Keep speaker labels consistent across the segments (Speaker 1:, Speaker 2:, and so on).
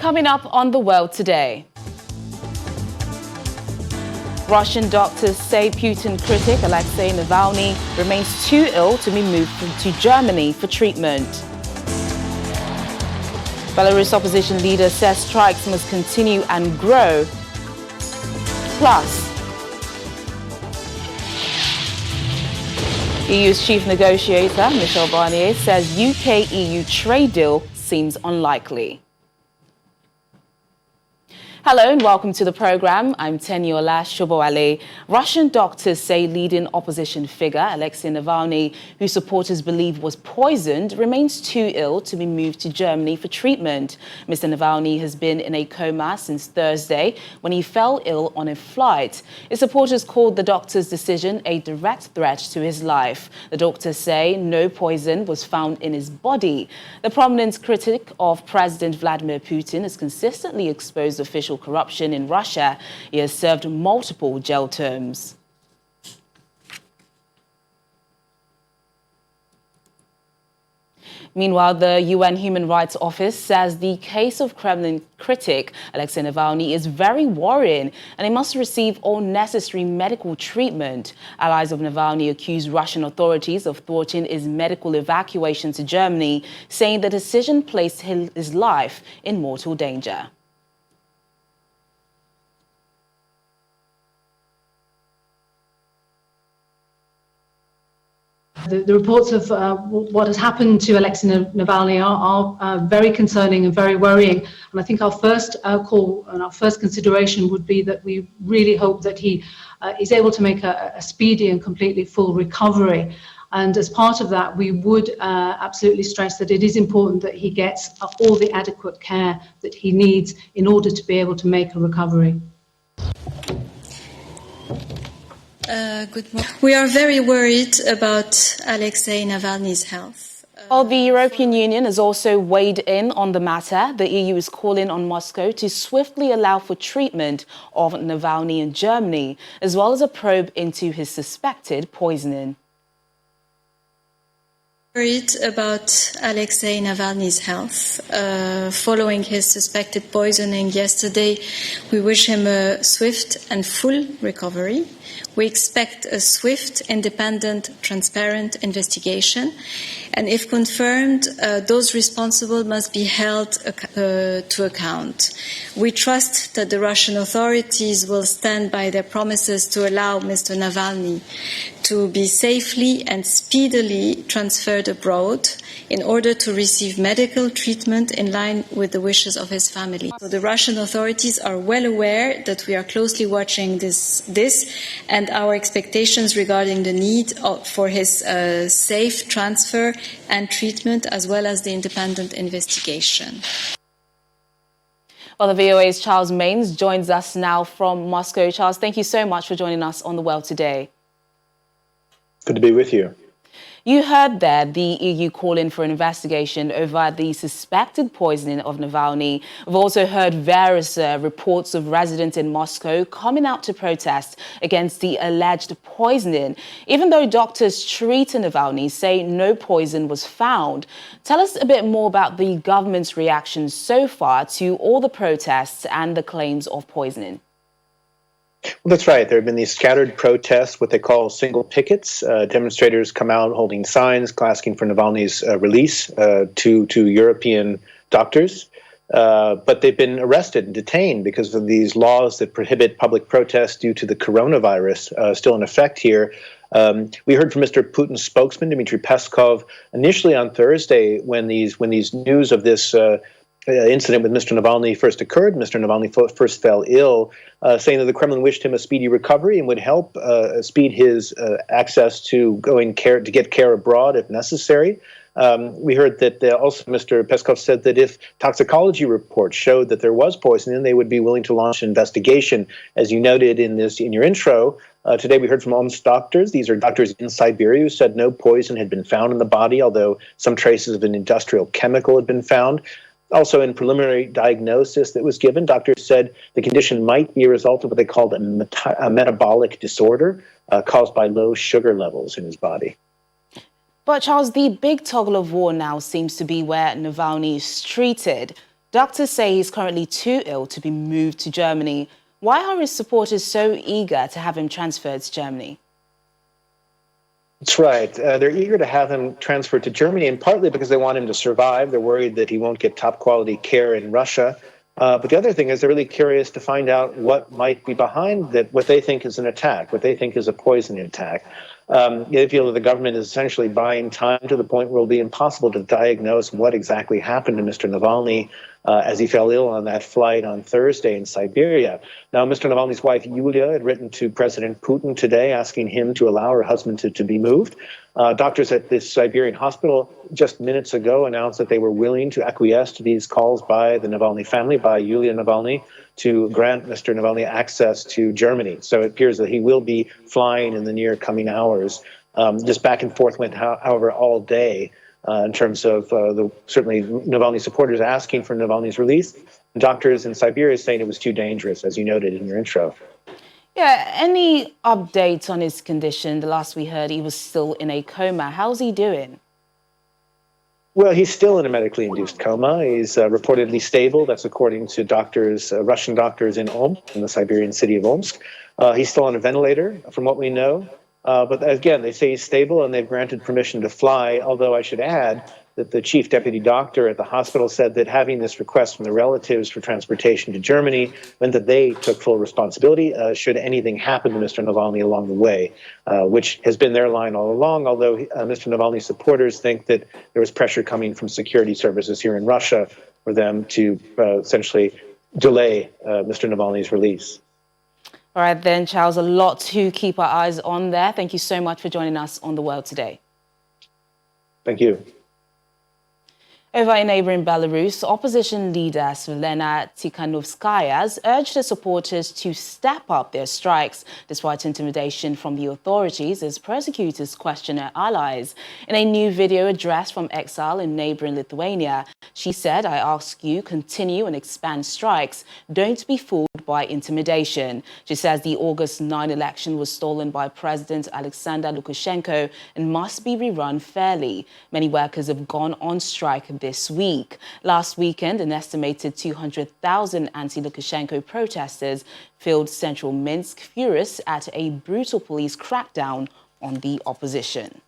Speaker 1: Coming up on The World Today. Russian doctors say Putin critic Alexei Navalny remains too ill to be moved to Germany for treatment. Belarus opposition leader says strikes must continue and grow. Plus, EU's chief negotiator, Michel Barnier, says UK-EU trade deal seems unlikely. Hello and welcome to the program. I'm Teniola Shobowale. Russian doctors say leading opposition figure Alexei Navalny, who supporters believe was poisoned, remains too ill to be moved to Germany for treatment. Mr. Navalny has been in a coma since Thursday when he fell ill on a flight. His supporters called the doctor's decision a direct threat to his life. The doctors say no poison was found in his body. The prominent critic of President Vladimir Putin has consistently exposed official corruption in Russia. He has served multiple jail terms. Meanwhile, the UN Human Rights Office says the case of Kremlin critic Alexei Navalny is very worrying and he must receive all necessary medical treatment. Allies of Navalny accuse Russian authorities of thwarting his medical evacuation to Germany, saying the decision placed his life in mortal danger.
Speaker 2: The reports of what has happened to Alexei Navalny are very concerning and very worrying. And I think our first call and our first consideration would be that we really hope that he is able to make a speedy and completely full recovery. And as part of that, we would absolutely stress that it is important that he gets all the adequate care that he needs in order to be able to make a recovery.
Speaker 3: Good morning. We are very worried about Alexei Navalny's health.
Speaker 1: Well, the European Union has also weighed in on the matter. The EU is calling on Moscow to swiftly allow for treatment of Navalny in Germany, as well as a probe into his suspected poisoning.
Speaker 3: Worried about Alexei Navalny's health. Following his suspected poisoning yesterday, we wish him a swift and full recovery. We expect a swift, independent, transparent investigation. And if confirmed, those responsible must be held to account. We trust that the Russian authorities will stand by their promises to allow Mr. Navalny to be safely and speedily transferred abroad in order to receive medical treatment in line with the wishes of his family. So the Russian authorities are well aware that we are closely watching this and our expectations regarding the need for his safe transfer and treatment, as well as the independent investigation.
Speaker 1: Well, the VOA's Charles Mains joins us now from Moscow. Charles, thank you so much for joining us on The World Today.
Speaker 4: Good to be with you.
Speaker 1: You heard there the EU calling for an investigation over the suspected poisoning of Navalny. We've also heard various reports of residents in Moscow coming out to protest against the alleged poisoning. Even though doctors treating Navalny say no poison was found. Tell us a bit more about the government's reaction so far to all the protests and the claims of poisoning.
Speaker 4: Well, that's right. There have been these scattered protests, what they call single pickets. Demonstrators come out holding signs asking for Navalny's release to European doctors. But they've been arrested and detained because of these laws that prohibit public protests due to the coronavirus still in effect here. We heard from Mr. Putin's spokesman, Dmitry Peskov, initially on Thursday when these news of this incident with Mr. Navalny first occurred. Mr. Navalny first fell ill, saying that the Kremlin wished him a speedy recovery and would help speed his access to get care abroad if necessary. We heard that also Mr. Peskov said that if toxicology reports showed that there was poisoning, they would be willing to launch an investigation. As you noted in your intro, today we heard from almost doctors. These are doctors in Siberia who said no poison had been found in the body, although some traces of an industrial chemical had been found. Also, in preliminary diagnosis that was given, doctors said the condition might be a result of what they called a metabolic disorder caused by low sugar levels in his body.
Speaker 1: But Charles, the big toggle of war now seems to be where Navalny is treated. Doctors say he's currently too ill to be moved to Germany. Why are his supporters so eager to have him transferred to Germany?
Speaker 4: That's right. They're eager to have him transferred to Germany, and partly because they want him to survive. They're worried that he won't get top quality care in Russia. But the other thing is they're really curious to find out what might be behind that, what they think is an attack, what they think is a poisoning attack. They feel that the government is essentially buying time to the point where it will be impossible to diagnose what exactly happened to Mr. Navalny as he fell ill on that flight on Thursday in Siberia. Now, Mr. Navalny's wife, Yulia, had written to President Putin today asking him to allow her husband to be moved. Doctors at this Siberian hospital just minutes ago announced that they were willing to acquiesce to these calls by the Navalny family, by Yulia Navalny, to grant Mr. Navalny access to Germany. So it appears that he will be flying in the near coming hours. This back and forth went, however, all day in terms of certainly Navalny supporters asking for Navalny's release. Doctors in Siberia saying it was too dangerous, as you noted in your intro.
Speaker 1: Yeah, any updates on his condition? The last we heard, he was still in a coma. How's he doing?
Speaker 4: Well, he's still in a medically induced coma. He's reportedly stable. That's according to doctors, Russian doctors in Omsk, in the Siberian city of Omsk. He's still on a ventilator, from what we know. But again, they say he's stable and they've granted permission to fly, although I should add that the chief deputy doctor at the hospital said that having this request from the relatives for transportation to Germany meant that they took full responsibility should anything happen to Mr. Navalny along the way, which has been their line all along, although Mr. Navalny's supporters think that there was pressure coming from security services here in Russia for them to essentially delay Mr. Navalny's release.
Speaker 1: All right then, Charles, a lot to keep our eyes on there. Thank you so much for joining us on The World Today.
Speaker 4: Thank you.
Speaker 1: Over in neighboring Belarus, opposition leader Svetlana Tikhanovskaya urged her supporters to step up their strikes despite intimidation from the authorities as persecutors question her allies. In a new video address from exile in neighboring Lithuania, she said, "I ask you, continue and expand strikes. Don't be fooled by intimidation." She says the August 9 election was stolen by President Alexander Lukashenko and must be rerun fairly. Many workers have gone on strike this week. Last weekend, an estimated 200,000 anti-Lukashenko protesters filled central Minsk, furious at a brutal police crackdown on the opposition.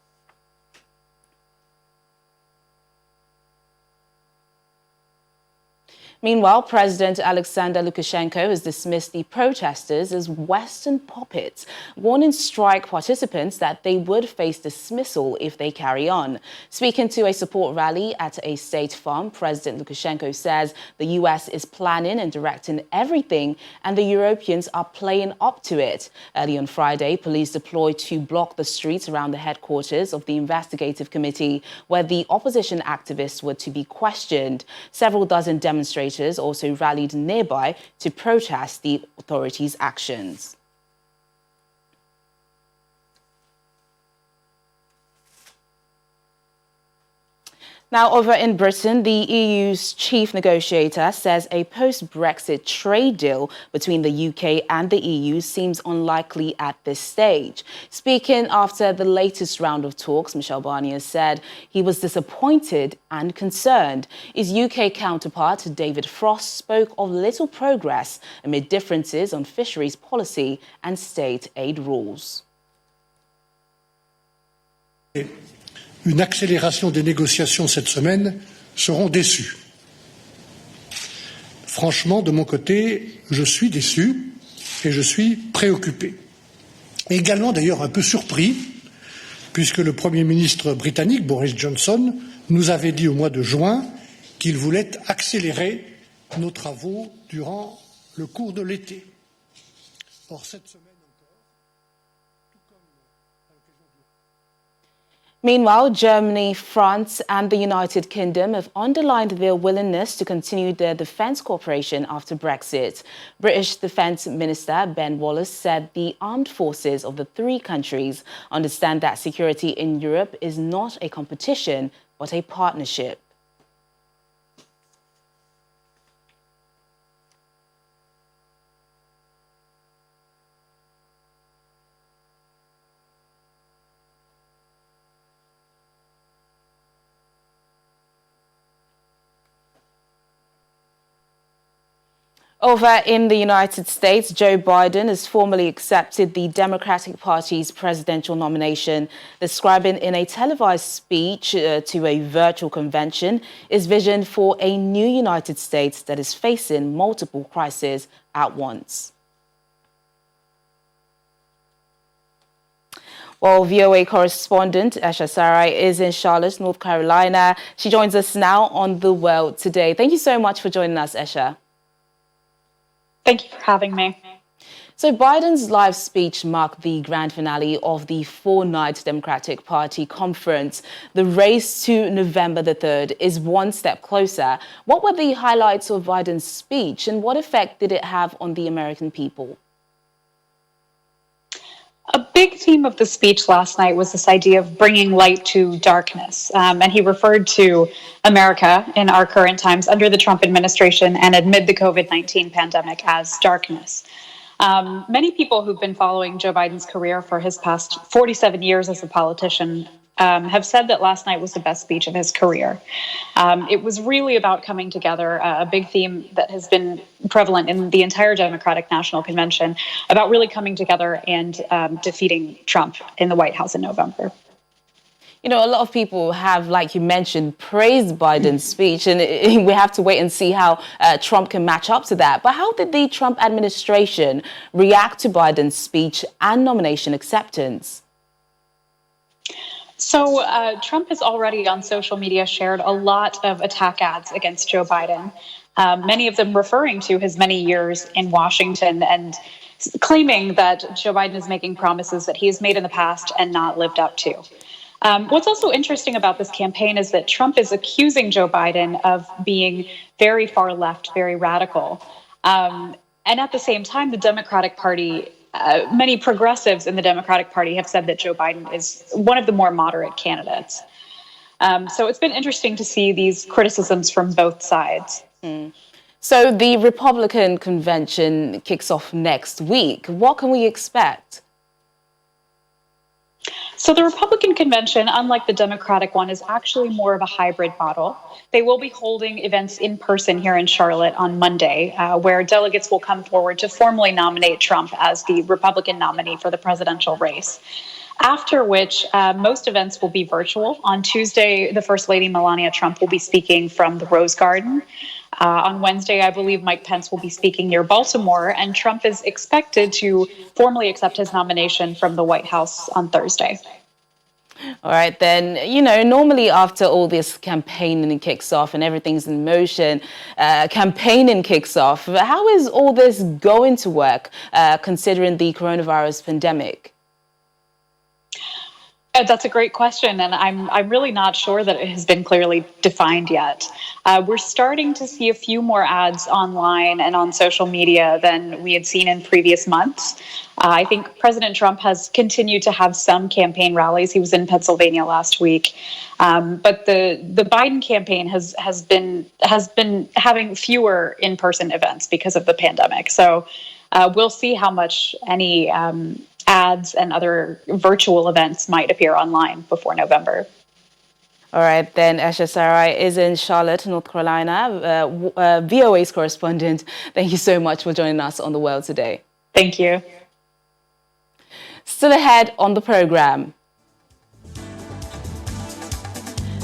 Speaker 1: Meanwhile, President Alexander Lukashenko has dismissed the protesters as Western puppets, warning strike participants that they would face dismissal if they carry on. Speaking to a support rally at a state farm, President Lukashenko says the US is planning and directing everything and the Europeans are playing up to it. Early on Friday, police deployed to block the streets around the headquarters of the investigative committee where the opposition activists were to be questioned. Several dozen demonstrators also rallied nearby to protest the authorities' actions. Now, over in Britain, the EU's chief negotiator says a post-Brexit trade deal between the UK and the EU seems unlikely at this stage. Speaking after the latest round of talks, Michel Barnier said he was disappointed and concerned. His UK counterpart, David Frost, spoke of little progress amid differences on fisheries policy and state aid rules.
Speaker 5: Une accélération des négociations cette semaine seront déçus. Franchement, de mon côté, je suis déçu et je suis préoccupé. Également d'ailleurs un peu surpris, puisque le Premier ministre britannique, Boris Johnson, nous avait dit au mois de juin qu'il voulait accélérer nos travaux durant le cours de l'été. Or, cette semaine,
Speaker 1: Meanwhile, Germany, France and the United Kingdom have underlined their willingness to continue their defence cooperation after Brexit. British Defence Minister Ben Wallace said the armed forces of the three countries understand that security in Europe is not a competition, but a partnership. Over in the United States, Joe Biden has formally accepted the Democratic Party's presidential nomination, describing in a televised speech to a virtual convention his vision for a new United States that is facing multiple crises at once. Well, VOA correspondent Esha Sarai is in Charlotte, North Carolina. She joins us now on The World Today. Thank you so much for joining us, Esha.
Speaker 6: Thank you for having me.
Speaker 1: So Biden's live speech marked the grand finale of the four-night Democratic Party conference. The race to November the 3rd is one step closer. What were the highlights of Biden's speech and what effect did it have on the American people?
Speaker 6: A big theme of the speech last night was this idea of bringing light to darkness. And he referred to America in our current times under the Trump administration and amid the COVID-19 pandemic as darkness. Many people who've been following Joe Biden's career for his past 47 years as a politician have said that last night was the best speech of his career. It was really about coming together, a big theme that has been prevalent in the entire Democratic National Convention, about really coming together and defeating Trump in the White House in November.
Speaker 1: You know, a lot of people have, like you mentioned, praised Biden's speech, and we have to wait and see how Trump can match up to that. But how did the Trump administration react to Biden's speech and nomination acceptance?
Speaker 6: So Trump has already on social media shared a lot of attack ads against Joe Biden, many of them referring to his many years in Washington and claiming that Joe Biden is making promises that he has made in the past and not lived up to. What's also interesting about this campaign is that Trump is accusing Joe Biden of being very far left, very radical. And at the same time, the Democratic Party, many progressives in the Democratic Party have said that Joe Biden is one of the more moderate candidates. So it's been interesting to see these criticisms from both sides.
Speaker 1: So the Republican convention kicks off next week. What can we expect?
Speaker 6: So the Republican convention, unlike the Democratic one, is actually more of a hybrid model. They will be holding events in person here in Charlotte on Monday, where delegates will come forward to formally nominate Trump as the Republican nominee for the presidential race. After which, most events will be virtual. On Tuesday, the First Lady Melania Trump will be speaking from the Rose Garden. On Wednesday, I believe Mike Pence will be speaking near Baltimore, and Trump is expected to formally accept his nomination from the White House on Thursday.
Speaker 1: All right, then, you know, normally after all this campaigning kicks off and everything's in motion, campaigning kicks off. How is all this going to work, considering the coronavirus pandemic?
Speaker 6: That's a great question, and I'm really not sure that it has been clearly defined yet. We're starting to see a few more ads online and on social media than we had seen in previous months. I think President Trump has continued to have some campaign rallies. He was in Pennsylvania last week, but the Biden campaign has been having fewer in-person events because of the pandemic. So we'll see how much any ads and other virtual events might appear online before November.
Speaker 1: All right, then Esha Sarai is in Charlotte, North Carolina, VOA's correspondent. Thank you so much for joining us on The World Today.
Speaker 6: Thank you.
Speaker 1: Still ahead on the program.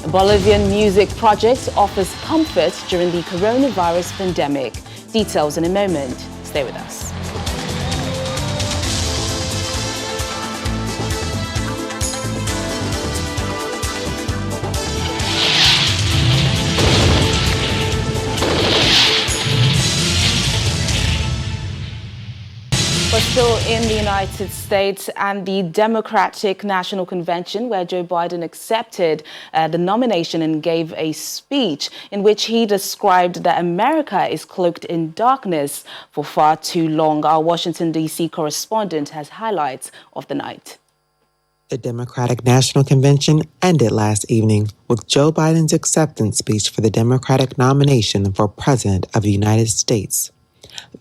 Speaker 1: A Bolivian music project offers comfort during the coronavirus pandemic. Details in a moment. Stay with us. We're still in the United States and the Democratic National Convention, where Joe Biden accepted the nomination and gave a speech in which he described that America is cloaked in darkness for far too long. Our Washington, D.C. correspondent has highlights of the night.
Speaker 7: The Democratic National Convention ended last evening with Joe Biden's acceptance speech for the Democratic nomination for President of the United States.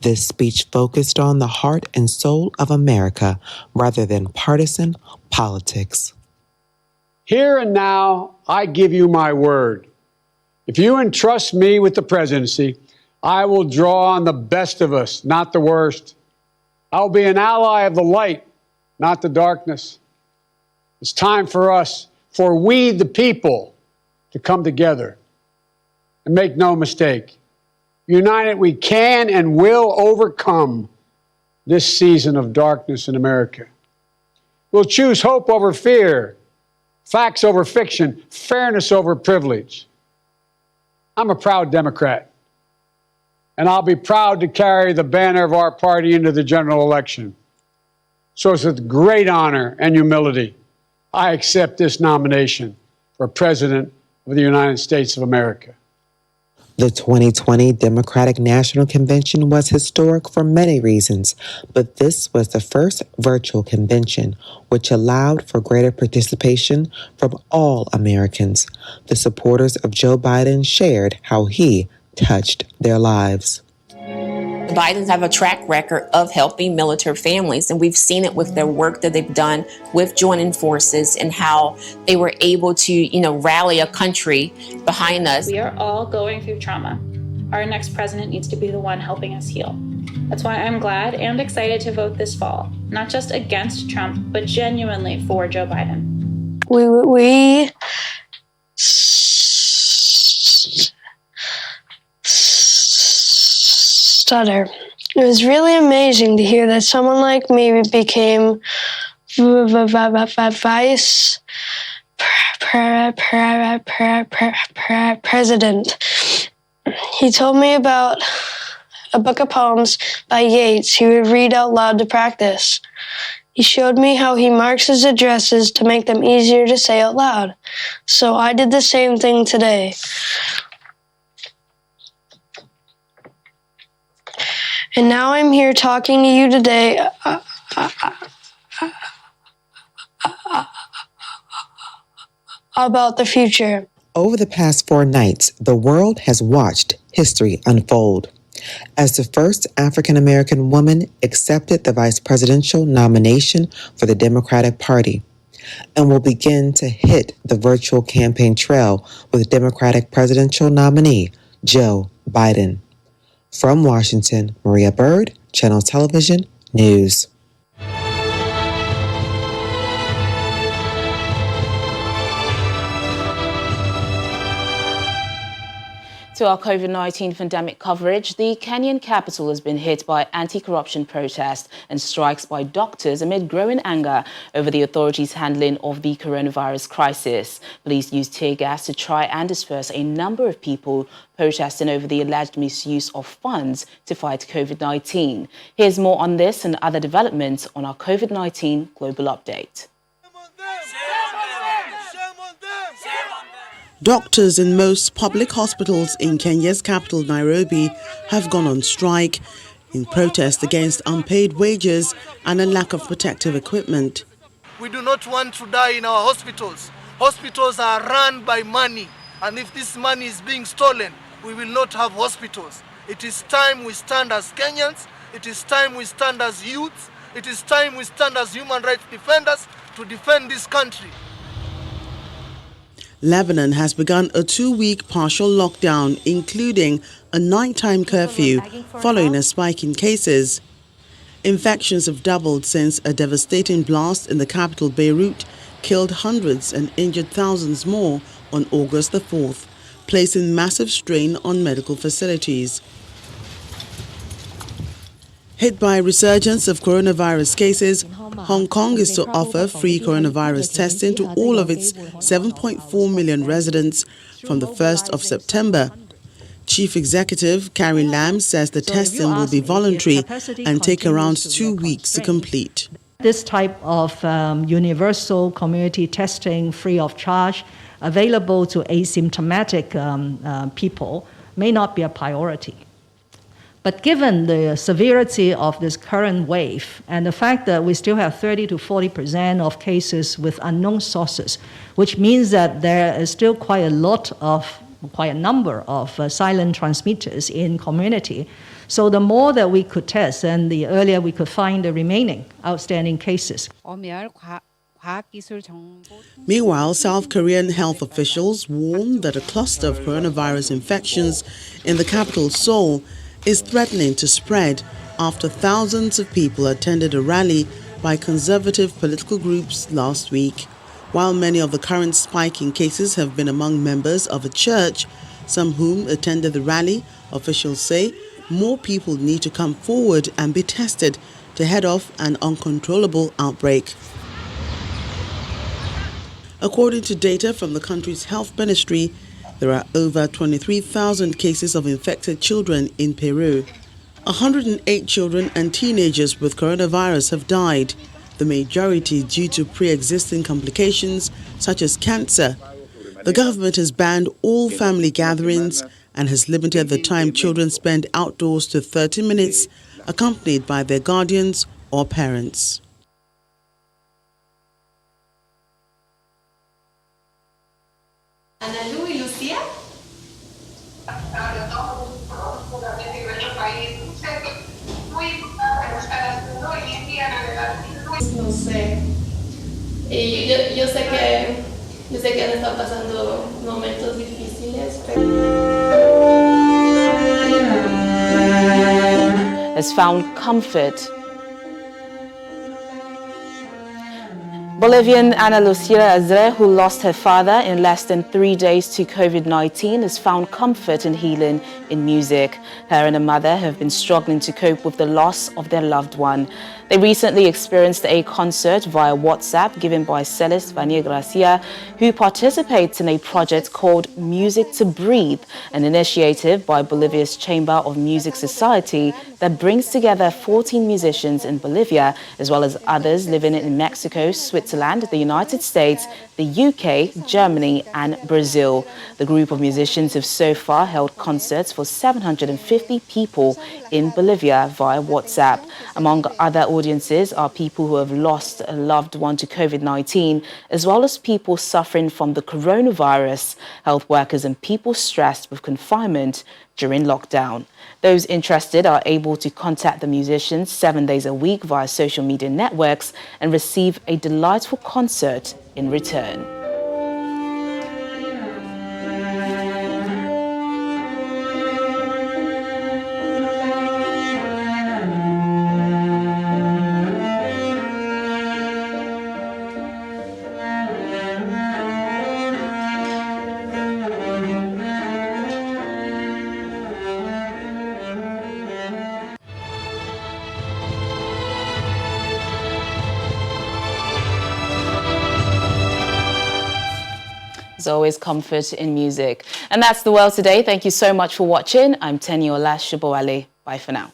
Speaker 7: This speech focused on the heart and soul of America rather than partisan politics.
Speaker 8: Here and now, I give you my word. If you entrust me with the presidency, I will draw on the best of us, not the worst. I will be an ally of the light, not the darkness. It's time for us, for we the people, to come together. And make no mistake, united we can and will overcome this season of darkness in America. We'll choose hope over fear, facts over fiction, fairness over privilege. I'm a proud Democrat, and I'll be proud to carry the banner of our party into the general election. So it's with great honor and humility I accept this nomination for President of the United States of America.
Speaker 7: The 2020 Democratic National Convention was historic for many reasons, but this was the first virtual convention, which allowed for greater participation from all Americans. The supporters of Joe Biden shared how he touched their lives.
Speaker 9: The Bidens have a track record of helping military families, and we've seen it with their work that they've done with joining forces and how they were able to, rally a country behind us.
Speaker 10: We are all going through trauma. Our next president needs to be the one helping us heal. That's why I'm glad and excited to vote this fall, not just against Trump, but genuinely for Joe Biden.
Speaker 11: We stutter. It was really amazing to hear that someone like me became vice president. He told me about a book of poems by Yeats he would read out loud to practice. He showed me how he marks his addresses to make them easier to say out loud. So I did the same thing today. And now I'm here talking to you today about the future.
Speaker 7: Over the past 4 nights, the world has watched history unfold. As the first African-American woman accepted the vice presidential nomination for the Democratic Party, and will begin to hit the virtual campaign trail with Democratic presidential nominee Joe Biden. From Washington, Maria Bird, Channel Television News.
Speaker 1: To our COVID-19 pandemic coverage, the Kenyan capital has been hit by anti-corruption protests and strikes by doctors amid growing anger over the authorities' handling of the coronavirus crisis. Police used tear gas to try and disperse a number of people protesting over the alleged misuse of funds to fight COVID-19. Here's more on this and other developments on our COVID-19 Global Update.
Speaker 12: Doctors in most public hospitals in Kenya's capital, Nairobi, have gone on strike in protest against unpaid wages and a lack of protective equipment.
Speaker 13: We do not want to die in our hospitals. Hospitals are run by money, and if this money is being stolen, we will not have hospitals. It is time we stand as Kenyans. It is time we stand as youths. It is time we stand as human rights defenders to defend this country.
Speaker 12: Lebanon has begun a 2-week partial lockdown, including a nighttime curfew following a spike in cases. Infections have doubled since a devastating blast in the capital, Beirut, killed hundreds and injured thousands more on August the 4th, placing massive strain on medical facilities. Hit by a resurgence of coronavirus cases, Hong Kong is to offer free coronavirus testing to all of its 7.4 million residents from the 1st of September. Chief Executive Carrie Lam says the testing will be voluntary and take around 2 weeks to complete.
Speaker 14: This type of universal community testing free of charge available to asymptomatic people may not be a priority. But given the severity of this current wave and the fact that we still have 30 to 40% of cases with unknown sources, which means that there is still quite a number of silent transmitters in community. So the more that we could test and the earlier we could find the remaining outstanding cases.
Speaker 12: Meanwhile, South Korean health officials warn that a cluster of coronavirus infections in the capital Seoul is threatening to spread after thousands of people attended a rally by conservative political groups last week. While many of the current spike in cases have been among members of a church, some whom attended the rally, officials say more people need to come forward and be tested to head off an uncontrollable outbreak. According to data from the country's health ministry, there are over 23,000 cases of infected children in Peru. 108 children and teenagers with coronavirus have died, the majority due to pre-existing complications such as cancer. The government has banned all family gatherings and has limited the time children spend outdoors to 30 minutes, accompanied by their guardians or parents.
Speaker 15: No sé. Y yo sé que han estado pasando momentos difíciles,
Speaker 1: has found comfort. Bolivian Ana Lucia Azre, who lost her father in less than 3 days to COVID-19, has found comfort and healing in music. Her and her mother have been struggling to cope with the loss of their loved one. They recently experienced a concert via WhatsApp given by Celeste Vania Gracia, who participates in a project called Music to Breathe, an initiative by Bolivia's Chamber of Music Society that brings together 14 musicians in Bolivia, as well as others living in Mexico, Switzerland, the United States, the UK, Germany and Brazil. The group of musicians have so far held concerts for 750 people in Bolivia via WhatsApp. Among other audiences are people who have lost a loved one to COVID-19, as well as people suffering from the coronavirus, health workers and people stressed with confinement during lockdown. Those interested are able to contact the musicians 7 days a week via social media networks and receive a delightful concert in return. There's always comfort in music. And that's the world today. Thank you so much for watching. I'm Teniola Shubowale. Bye for now.